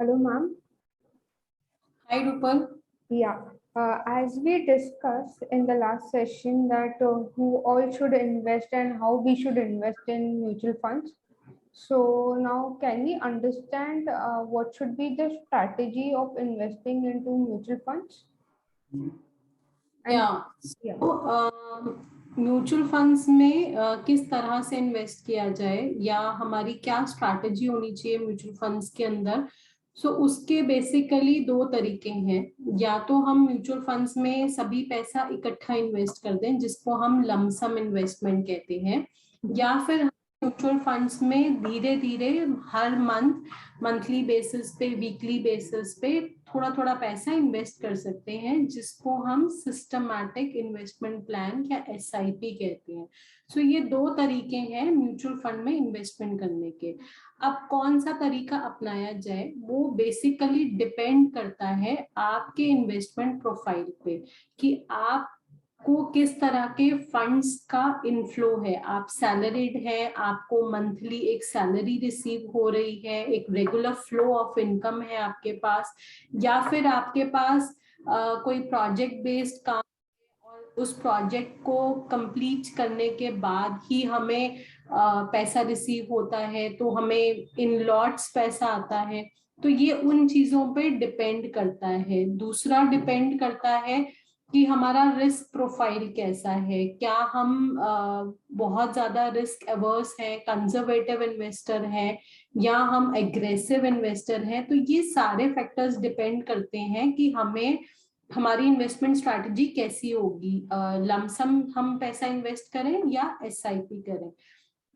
Hello, ma'am. Hi, Rupal. Yeah. As we discussed in the last session that who all should invest and how we should invest in mutual funds. So now can we understand what should be the strategy of investing into mutual funds? And या yeah. Mutual funds में किस तरह से invest किया जाए या हमारी क्या स्ट्रैटेजी होनी चाहिए म्यूचुअल फंड्स के अंदर। सो उसके बेसिकली दो तरीके हैं। या तो हम म्यूचुअल फंड्स में सभी पैसा इकट्ठा इन्वेस्ट कर दें जिसको हम लमसम इन्वेस्टमेंट कहते हैं, या फिर म्यूचुअल फंड्स में धीरे धीरे हर मंथली बेसिस पे, वीकली बेसिस पे थोड़ा थोड़ा पैसा इन्वेस्ट कर सकते हैं जिसको हम सिस्टमैटिक इन्वेस्टमेंट प्लान या एसआईपी कहते हैं। सो ये दो तरीके हैं म्यूचुअल फंड में इन्वेस्टमेंट करने के। अब कौन सा तरीका अपनाया जाए वो बेसिकली डिपेंड करता है आपके इन्वेस्टमेंट प्रोफाइल पे कि आप को किस तरह के फंड्स का इनफ्लो है। आप सैलरीड है, आपको मंथली एक सैलरी रिसीव हो रही है, एक रेगुलर फ्लो ऑफ इनकम है आपके पास, या फिर आपके पास कोई प्रोजेक्ट बेस्ड काम और उस प्रोजेक्ट को कंप्लीट करने के बाद ही हमें पैसा रिसीव होता है, तो हमें इन लॉट्स पैसा आता है। तो ये उन चीजों पे डिपेंड करता है। दूसरा डिपेंड करता है कि हमारा रिस्क प्रोफाइल कैसा है, क्या हम बहुत ज्यादा रिस्क एवर्स है, कंजर्वेटिव इन्वेस्टर है, या हम एग्रेसिव इन्वेस्टर हैं। तो ये सारे फैक्टर्स डिपेंड करते हैं कि हमें हमारी इन्वेस्टमेंट स्ट्रैटेजी कैसी होगी, लमसम हम पैसा इन्वेस्ट करें या एसआईपी करें।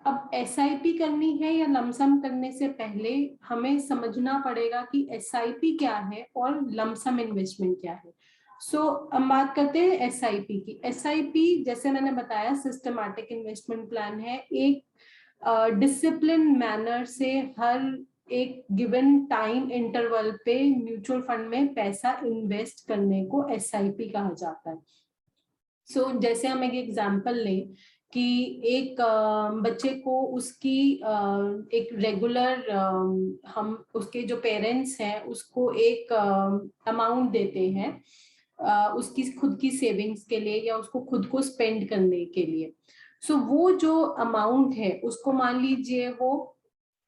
अब एसआईपी करनी है या लमसम करने से पहले हमें समझना पड़ेगा कि एसआईपी क्या है और लमसम इन्वेस्टमेंट क्या है। सो हम बात करते हैं एसआईपी की। एसआईपी जैसे मैंने बताया सिस्टमैटिक इन्वेस्टमेंट प्लान है, एक डिसिप्लिन मैनर से हर एक गिवन टाइम इंटरवल पे म्यूचुअल फंड में पैसा इन्वेस्ट करने को एसआईपी कहा जाता है। सो जैसे हम एक एग्जांपल लें कि एक बच्चे को उसकी एक रेगुलर हम उसके जो पेरेंट्स हैं उसको एक अमाउंट देते हैं उसकी खुद की सेविंग्स के लिए या उसको खुद को स्पेंड करने के लिए। सो वो जो अमाउंट है उसको मान लीजिए वो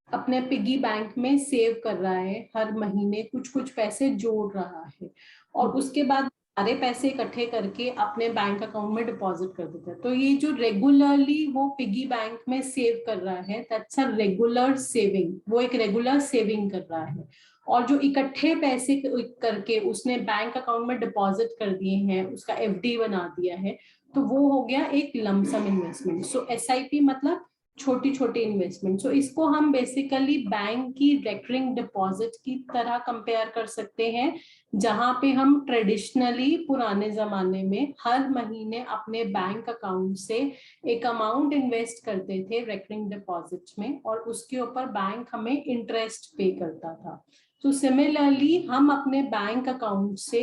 अपने पिगी बैंक में सेव कर रहा है, हर महीने कुछ कुछ पैसे जोड़ रहा है और उसके बाद सारे पैसे इकट्ठे करके अपने बैंक अकाउंट में डिपॉजिट कर देता है। तो ये जो रेगुलरली वो पिगी बैंक में सेव कर रहा है दैट्स अ रेगुलर सेविंग, वो एक रेगुलर सेविंग कर रहा है। और जो इकट्ठे पैसे करके उसने बैंक अकाउंट में डिपॉजिट कर दिए हैं, उसका एफडी बना दिया है, तो वो हो गया एक लमसम इन्वेस्टमेंट। सो एसआईपी मतलब छोटी छोटी इन्वेस्टमेंट। सो इसको हम बेसिकली बैंक की रेकरिंग डिपॉजिट की तरह कंपेयर कर सकते हैं, जहां पे हम ट्रेडिशनली पुराने जमाने में हर महीने अपने बैंक अकाउंट से एक अमाउंट इन्वेस्ट करते थे रेकरिंग डिपॉजिट में और उसके ऊपर बैंक हमें इंटरेस्ट पे करता था। तो सिमिलरली हम अपने बैंक अकाउंट से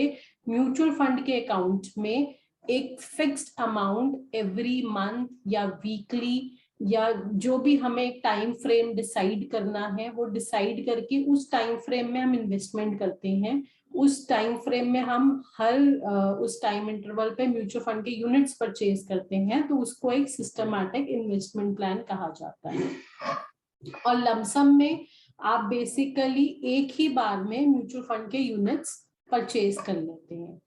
म्यूचुअल फंड के अकाउंट में एक फिक्स्ड अमाउंट एवरी मंथ या वीकली या जो भी हमें एक टाइम फ्रेम डिसाइड करना है वो डिसाइड करके उस टाइम फ्रेम में हम इन्वेस्टमेंट करते हैं। उस टाइम फ्रेम में हम हर उस टाइम इंटरवल पे म्यूचुअल फंड के यूनिट्स परचेज करते हैं, तो उसको एक सिस्टमैटिक इन्वेस्टमेंट प्लान कहा जाता है। और लमसम में आप बेसिकली एक ही बार में म्यूचुअल फंड के यूनिट्स परचेज कर लेते हैं।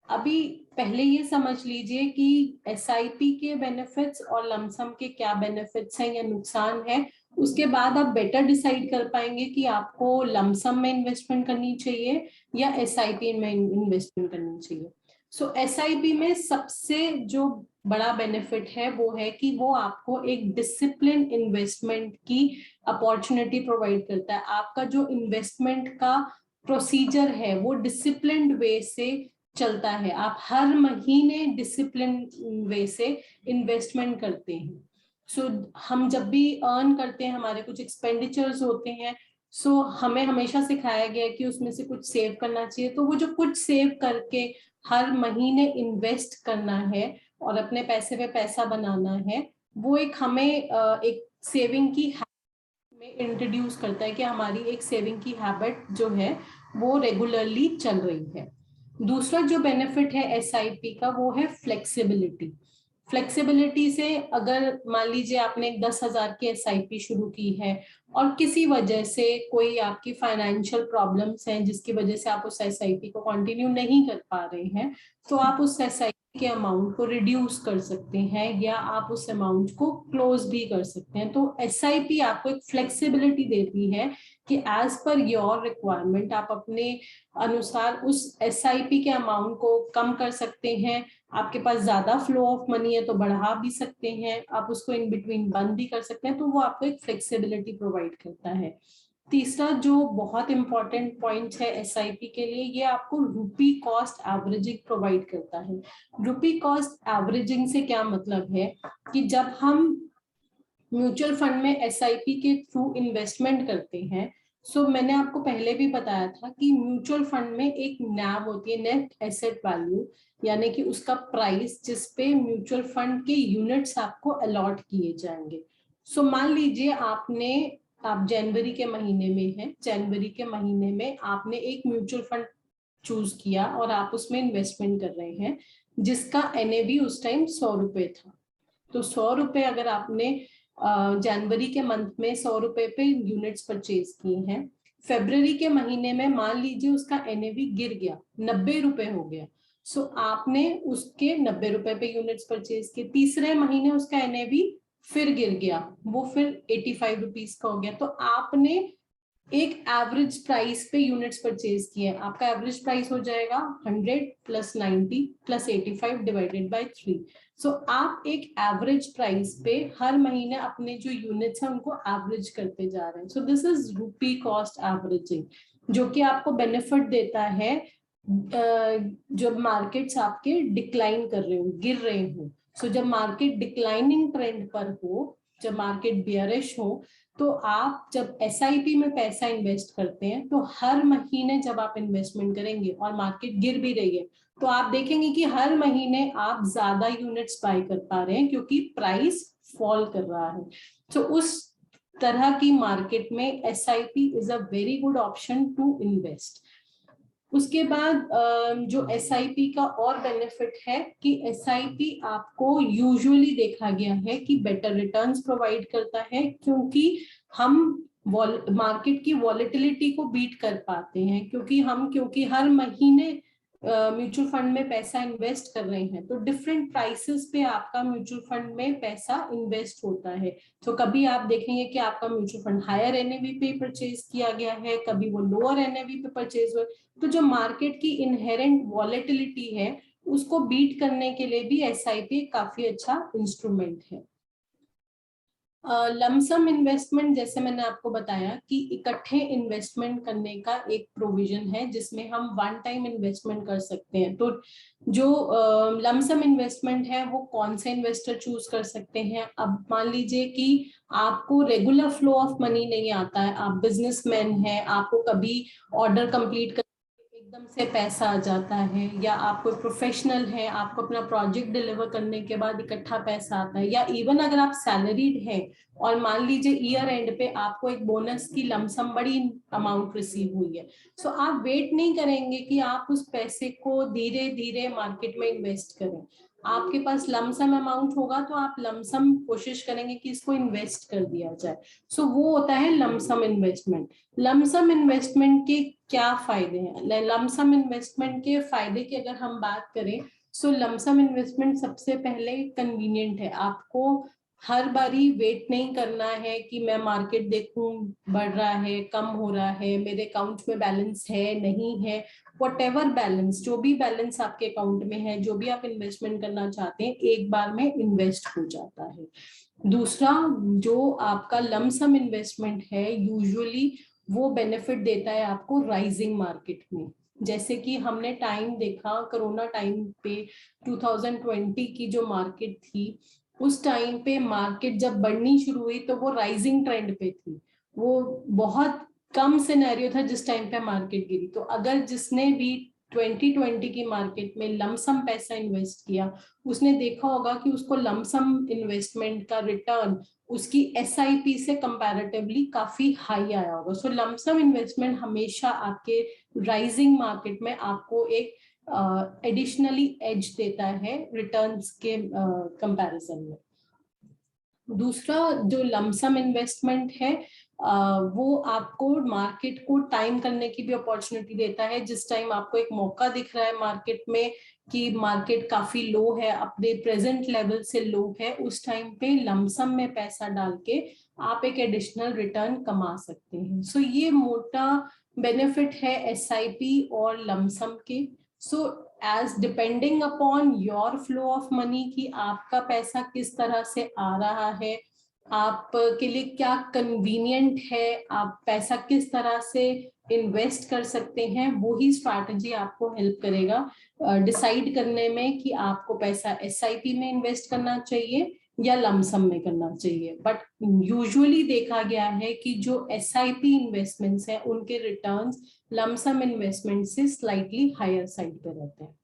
अभी पहले ये समझ लीजिए कि एसआईपी के बेनिफिट्स और लमसम के क्या बेनिफिट्स हैं या नुकसान है, उसके बाद आप बेटर डिसाइड कर पाएंगे कि आपको लमसम में इन्वेस्टमेंट करनी चाहिए या एसआईपी में इन्वेस्टमेंट करनी चाहिए। सो एसआईपी में सबसे जो बड़ा बेनिफिट है वो है कि वो आपको एक डिसिप्लिन इन्वेस्टमेंट की अपॉर्चुनिटी प्रोवाइड करता है। आपका जो इन्वेस्टमेंट का प्रोसीजर है वो डिसिप्लिन्ड वे से चलता है, आप हर महीने डिसिप्लिन वे से इन्वेस्टमेंट करते हैं। सो हम जब भी अर्न करते हैं हमारे कुछ एक्सपेंडिचर्स होते हैं, सो हमें हमेशा सिखाया गया है कि उसमें से कुछ सेव करना चाहिए। तो वो जो कुछ सेव करके हर महीने इन्वेस्ट करना है और अपने पैसे पे पैसा बनाना है, वो एक हमें एक सेविंग की में इंट्रोड्यूस करता है कि हमारी एक सेविंग की हैबिट जो है वो रेगुलरली चल रही है। दूसरा जो बेनिफिट है एसआईपी का वो है फ्लेक्सिबिलिटी। फ्लेक्सिबिलिटी से अगर मान लीजिए आपने एक 10,000 की एसआईपी शुरू की है और किसी वजह से कोई आपकी फाइनेंशियल प्रॉब्लम्स हैं जिसकी वजह से आप उस एसआईपी को कंटिन्यू नहीं कर पा रहे हैं, तो आप उस एसआईपी के अमाउंट को रिड्यूस कर सकते हैं या आप उस अमाउंट को क्लोज भी कर सकते हैं। तो एसआईपी आपको एक फ्लेक्सिबिलिटी देती है कि एज पर योर रिक्वायरमेंट आप अपने अनुसार उस एसआईपी के अमाउंट को कम कर सकते हैं। आपके पास ज्यादा फ्लो ऑफ मनी है तो बढ़ा भी सकते हैं, आप उसको इन बिटवीन बंद भी कर सकते हैं। तो वो आपको एक फ्लेक्सिबिलिटी प्रोवाइड करता है। तीसरा जो बहुत इंपॉर्टेंट पॉइंट है एसआईपी के लिए, ये आपको रुपी कॉस्ट एवरेजिंग प्रोवाइड करता है। रुपी कॉस्ट एवरेजिंग से क्या मतलब है कि जब हम म्यूचुअल फंड में एसआईपी के थ्रू इन्वेस्टमेंट करते हैं, सो मैंने आपको पहले भी बताया था कि म्यूचुअल फंड में एक नैव होती है, नेट एसेट वैल्यू, यानी कि उसका प्राइस जिस पे म्यूचुअल फंड के यूनिट्स आपको अलॉट किए जाएंगे। सो मान लीजिए आप जनवरी के महीने में हैं, जनवरी के महीने में आपने एक म्यूचुअल फंड चूज किया और आप उसमें इन्वेस्टमेंट कर रहे हैं जिसका एनएवी उस टाइम 100 रुपए था। तो 100 रुपए अगर आपने जनवरी के मंथ में 100 रुपए पे यूनिट्स परचेज किए हैं, फरवरी के महीने में मान लीजिए उसका एनएवी गिर गया, 90 रुपए हो गया, सो आपने उसके 90 रुपए पे यूनिट्स परचेज किए। तीसरे महीने उसका एनएवी फिर गिर गया, वो फिर 85 रुपीज का हो गया। तो आपने एक एवरेज प्राइस पे यूनिट्स परचेज किए, आपका एवरेज प्राइस हो जाएगा 100 प्लस 90 प्लस 85 डिवाइडेड बाय 3। सो आप एक एवरेज प्राइस पे हर महीने अपने जो यूनिट्स हैं उनको एवरेज करते जा रहे हैं। So this is rupee cost averaging, जो कि आपको बेनिफिट देता है जब मार्केट्स आपके डिक्लाइन कर रहे हो, गिर रहे हो। सो जब मार्केट डिक्लाइनिंग ट्रेंड पर हो, जब मार्केट बियरिश हो, तो आप जब एसआईपी में पैसा इन्वेस्ट करते हैं तो हर महीने जब आप इन्वेस्टमेंट करेंगे और मार्केट गिर भी रही है तो आप देखेंगे कि हर महीने आप ज्यादा यूनिट्स बाय कर पा रहे हैं क्योंकि प्राइस फॉल कर रहा है। तो उस तरह की मार्केट में SIP is a very good option to invest. उसके बाद जो एसआईपी का और बेनिफिट है कि एसआईपी आपको यूजुअली देखा गया है कि बेटर रिटर्न्स प्रोवाइड करता है, क्योंकि हम मार्केट की वॉलेटिलिटी को बीट कर पाते हैं, क्योंकि हर महीने म्यूचुअल फंड में पैसा इन्वेस्ट कर रहे हैं तो डिफरेंट प्राइसेस पे आपका म्यूचुअल फंड में पैसा इन्वेस्ट होता है। तो कभी आप देखेंगे कि आपका म्यूचुअल फंड हायर एनएवी पे परचेज किया गया है, कभी वो लोअर एनएवी पे परचेज हुआ। तो जो मार्केट की इनहेरेंट वॉलेटिलिटी है उसको बीट करने के लिए भी एसआईपी काफी अच्छा इंस्ट्रूमेंट है। लमसम इन्वेस्टमेंट, जैसे मैंने आपको बताया कि इकट्ठे इन्वेस्टमेंट करने का एक प्रोविजन है जिसमें हम वन टाइम इन्वेस्टमेंट कर सकते हैं। तो जो लमसम इन्वेस्टमेंट है वो कौन से इन्वेस्टर चूज कर सकते हैं? अब मान लीजिए कि आपको रेगुलर फ्लो ऑफ मनी नहीं आता है, आप बिजनेसमैन हैं, आपको कभी ऑर्डर कंप्लीट एकदम से पैसा आ जाता है, या आप कोई प्रोफेशनल है, आपको अपना प्रोजेक्ट डिलीवर करने के बाद इकट्ठा पैसा आता है, या इवन अगर आप सैलरीड हैं और मान लीजिए ईयर एंड पे आपको एक बोनस की लमसम बड़ी अमाउंट रिसीव हुई है, सो आप वेट नहीं करेंगे कि आप उस पैसे को धीरे धीरे मार्केट में इन्वेस्ट करें। आपके पास लमसम अमाउंट होगा तो आप लमसम कोशिश करेंगे कि इसको इन्वेस्ट कर दिया जाए। सो वो होता है लमसम इन्वेस्टमेंट। लमसम इन्वेस्टमेंट के क्या फायदे हैं? लमसम इन्वेस्टमेंट के फायदे की अगर हम बात करें, सो लमसम इन्वेस्टमेंट सबसे पहले कन्वीनियंट है। आपको हर बारी वेट नहीं करना है कि मैं मार्केट देखूं बढ़ रहा है कम हो रहा है, मेरे अकाउंट में बैलेंस है नहीं है, व्हाटएवर बैलेंस, जो भी बैलेंस आपके अकाउंट में है, जो भी आप इन्वेस्टमेंट करना चाहते हैं, एक बार में इन्वेस्ट हो जाता है। दूसरा, जो आपका लमसम इन्वेस्टमेंट है यूजुअली वो बेनिफिट देता है आपको राइजिंग मार्केट में। जैसे कि हमने टाइम देखा कोरोना टाइम पे 2020 की जो मार्केट थी, उस टाइम पे मार्केट जब बढ़नी शुरू हुई तो वो राइजिंग ट्रेंड पे थी। वो बहुत कम सिनेरियो था जिस टाइम पे मार्केट गिरी। तो अगर जिसने भी 2020 की मार्केट में लमसम पैसा इन्वेस्ट किया, उसने देखा होगा कि उसको लमसम इन्वेस्टमेंट का रिटर्न उसकी SIP से कंपैरेटिवली काफी हाई आया होगा। सो लमसम इन्वेस्टमेंट हमेशा आपके राइजिंग मार्केट में आपको एक एडिशनली एज देता है रिटर्न्स के कंपैरिजन में। दूसरा जो लमसम इन्वेस्टमेंट है वो आपको मार्केट को टाइम करने की भी अपॉर्चुनिटी देता है। जिस टाइम आपको एक मौका दिख रहा है मार्केट में कि मार्केट काफी लो है, अपने प्रेजेंट लेवल से लो है, उस टाइम पे लमसम में पैसा डाल के आप एक एडिशनल रिटर्न कमा सकते हैं। सो ये मोटा बेनिफिट है SIP और लमसम के। So as depending upon your flow of money कि आपका पैसा किस तरह से आ रहा है, आपके लिए क्या कन्वीनियंट है, आप पैसा किस तरह से इन्वेस्ट कर सकते हैं, वो ही स्ट्रैटेजी आपको हेल्प करेगा डिसाइड करने में कि आपको पैसा SIP में इन्वेस्ट करना चाहिए या लमसम में करना चाहिए। बट यूजुअली देखा गया है कि जो SIP इन्वेस्टमेंट्स हैं उनके रिटर्न्स लमसम इन्वेस्टमेंट से स्लाइटली हायर साइड पे रहते हैं।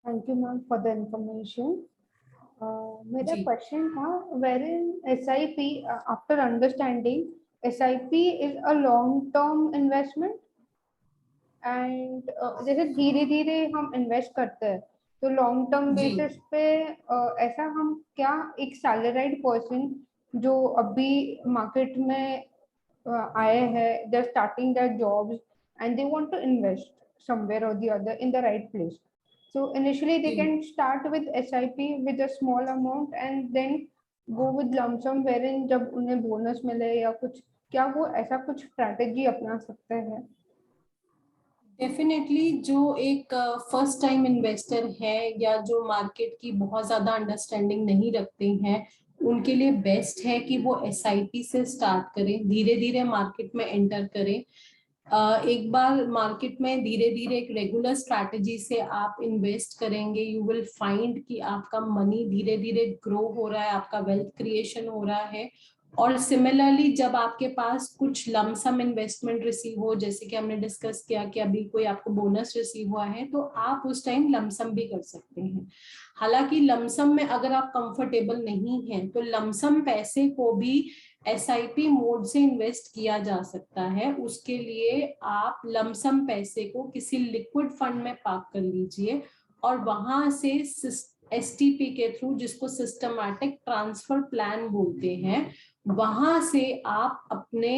Thank you ma'am for the information. मेरा जी क्वेश्चन था, where in SIP, after understanding SIP is a long term investment and जैसे धीरे धीरे हम इन्वेस्ट करते हैं तो लॉन्ग टर्म जी बेसिस पे ऐसा हम क्या एक सैलराइड पर्सन जो अभी मार्केट में आए हैं, they are starting their jobs and they want to invest somewhere or the other in the right place. So initially they जी can start with SIP with a small amount and then go with lump sum wherein जब उन्हें bonus मिले या कुछ, क्या वो ऐसा कुछ स्ट्रैटेजी अपना सकते हैं? डेफिनेटली जो एक फर्स्ट टाइम इन्वेस्टर है या जो मार्केट की बहुत ज्यादा अंडरस्टैंडिंग नहीं रखते हैं, उनके लिए बेस्ट है कि वो SIP से स्टार्ट करें, धीरे धीरे मार्केट में एंटर करें। एक बार मार्केट में धीरे धीरे एक रेगुलर स्ट्रैटेजी से आप इन्वेस्ट करेंगे, यू विल फाइंड कि आपका मनी धीरे धीरे ग्रो हो रहा है, आपका वेल्थ क्रिएशन हो रहा है। और सिमिलरली जब आपके पास कुछ लमसम इन्वेस्टमेंट रिसीव हो, जैसे कि हमने डिस्कस किया कि अभी कोई आपको बोनस रिसीव हुआ है, तो आप उस टाइम लमसम भी कर सकते हैं। हालांकि लमसम में अगर आप कंफर्टेबल नहीं हैं तो लमसम पैसे को भी SIP मोड से इन्वेस्ट किया जा सकता है। उसके लिए आप लमसम पैसे को किसी लिक्विड फंड में पार्क कर लीजिए और वहां से STP के थ्रू, जिसको सिस्टमैटिक ट्रांसफर प्लान बोलते हैं, वहां से आप अपने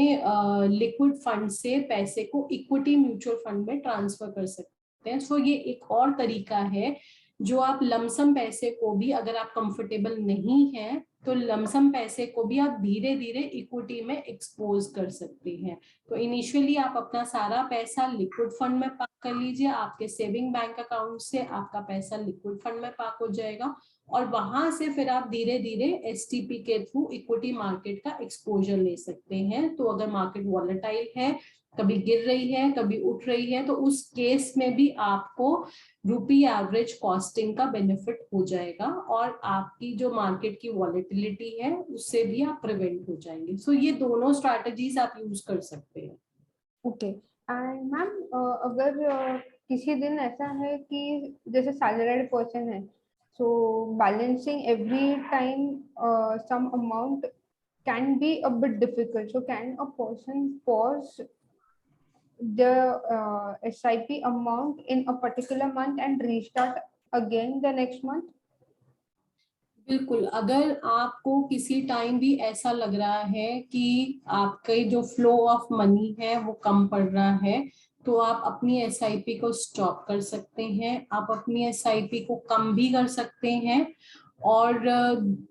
लिक्विड फंड से पैसे को इक्विटी म्यूचुअल फंड में ट्रांसफर कर सकते हैं। सो ये एक और तरीका है जो आप लमसम पैसे को भी, अगर आप कंफर्टेबल नहीं हैं तो लमसम पैसे को भी आप धीरे धीरे इक्विटी में एक्सपोज कर सकते हैं। तो इनिशियली आप अपना सारा पैसा लिक्विड फंड में पार्क कर लीजिए, आपके सेविंग बैंक अकाउंट से आपका पैसा लिक्विड फंड में पार्क हो जाएगा और वहां से फिर आप धीरे धीरे STP के थ्रू इक्विटी मार्केट का एक्सपोजर ले सकते हैं। तो अगर मार्केट वॉलेटाइल है, कभी गिर रही है कभी उठ रही है, तो उस केस में भी आपको रुपी एवरेज कॉस्टिंग का बेनिफिट हो जाएगा और आपकी जो मार्केट की वॉलेटिलिटी है उससे भी आप प्रिवेंट हो जाएंगे। सो ये दोनों स्ट्रैटेजीज आप यूज कर सकते हैं। ओके एंड मैम, अगर किसी दिन ऐसा है कि जैसे सैलराइड पर्सन है, so balancing every time some amount can be a bit difficult, so can a person pause the SIP amount in a particular month and restart again the next month? बिल्कुल, अगर आपको किसी time भी ऐसा लग रहा है कि आपके जो फ्लो ऑफ मनी है वो कम पड़ रहा है, तो आप अपनी SIP को स्टॉप कर सकते हैं, आप अपनी SIP को कम भी कर सकते हैं। और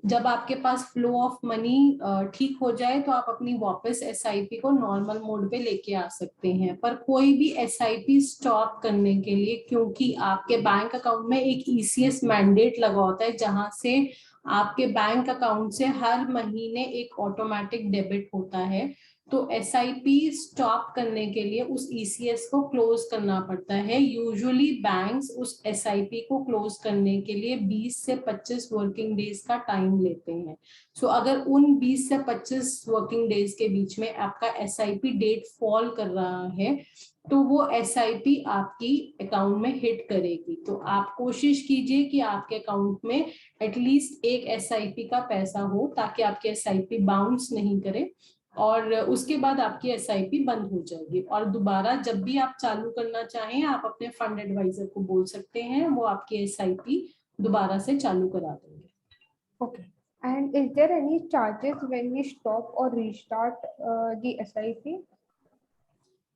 जब आपके पास फ्लो ऑफ मनी ठीक हो जाए तो आप अपनी वापस SIP को नॉर्मल मोड पे लेके आ सकते हैं। पर कोई भी SIP स्टॉप करने के लिए, क्योंकि आपके बैंक अकाउंट में एक ECS मैंडेट लगा होता है जहां से आपके बैंक अकाउंट से हर महीने एक ऑटोमेटिक डेबिट होता है, तो SIP स्टॉप करने के लिए उस ECS को क्लोज करना पड़ता है। यूजुअली बैंक्स उस SIP को क्लोज करने के लिए 20 से 25 वर्किंग डेज का टाइम लेते हैं। सो अगर उन 20 से 25 वर्किंग डेज के बीच में आपका SIP डेट फॉल कर रहा है तो वो SIP आपकी अकाउंट में हिट करेगी। तो आप कोशिश कीजिए कि आपके अकाउंट में एटलीस्ट एक SIP का पैसा हो ताकि आपकी SIP बाउंस नहीं करे, और उसके बाद आपकी SIP बंद हो जाएगी। और दोबारा जब भी आप चालू करना चाहें आप अपने फंड एडवाइजर को बोल सकते हैं, वो आपकी SIP दोबारा से चालू करा देंगे। Okay. And is there any charges when we stop or restart the SIP?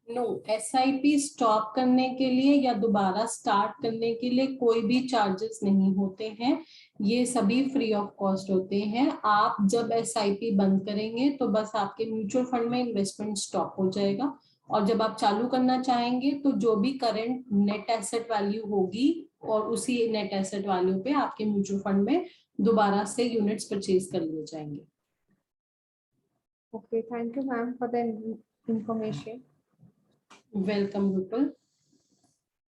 No, SIP stop करने के लिए या दोबारा स्टार्ट करने के लिए कोई भी चार्जेस नहीं होते हैं, ये सभी फ्री ऑफ कॉस्ट होते हैं। आप जब SIP बंद करेंगे तो बस आपके म्यूचुअल फंड में इन्वेस्टमेंट स्टॉप हो जाएगा, और जब आप चालू करना चाहेंगे तो जो भी करंट नेट एसेट वैल्यू होगी और उसी नेट एसेट वैल्यू पे आपके म्यूचुअल फंड में दोबारा से यूनिट्स परचेज कर लिए जाएंगे। Okay, thank you, ma'am, for the information. Welcome Vipul.